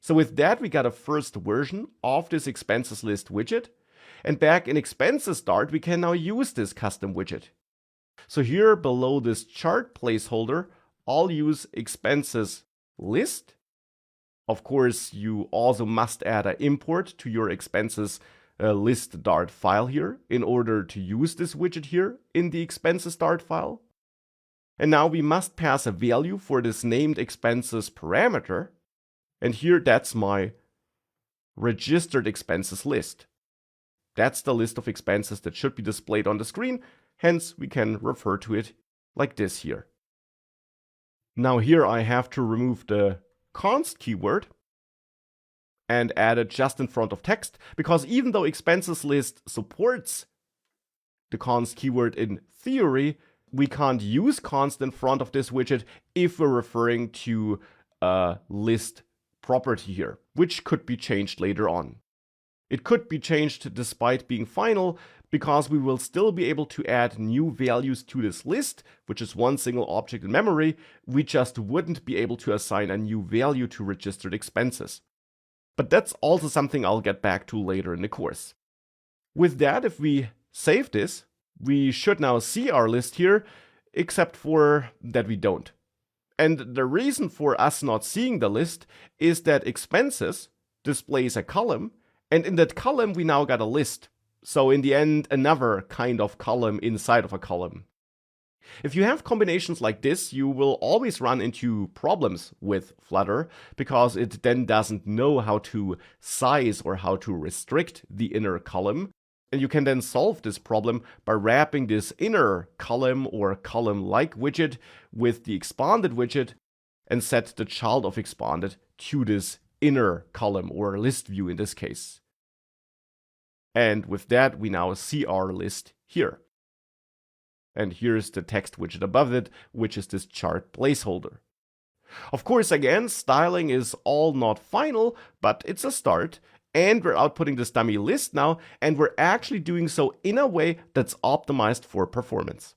So with that, we got a first version of this expenses list widget. And back in expenses start, we can now use this custom widget. So here below this chart placeholder, I'll use expenses list. Of course, you also must add an import to your expenses list Dart file here in order to use this widget here in the expenses Dart file. And now we must pass a value for this named expenses parameter. And here that's my registered expenses list. That's the list of expenses that should be displayed on the screen. Hence, we can refer to it like this here. Now here I have to remove the const keyword and add it just in front of text, because even though expenses list supports the const keyword in theory, we can't use const in front of this widget if we're referring to a list property here, which could be changed later on. It could be changed despite being final, because we will still be able to add new values to this list, which is one single object in memory. We just wouldn't be able to assign a new value to registered expenses. But that's also something I'll get back to later in the course. With that, if we save this, we should now see our list here, except for that we don't. And the reason for us not seeing the list is that expenses displays a column, and in that column we now got a list. So in the end, another kind of column inside of a column. If you have combinations like this, you will always run into problems with Flutter, because it then doesn't know how to size or how to restrict the inner column. And you can then solve this problem by wrapping this inner column or column-like widget with the expanded widget and set the child of expanded to this inner column or list view in this case. And with that, we now see our list here. And here's the text widget above it, which is this chart placeholder. Of course, again, styling is all not final, but it's a start. And we're outputting this dummy list now, and we're actually doing so in a way that's optimized for performance.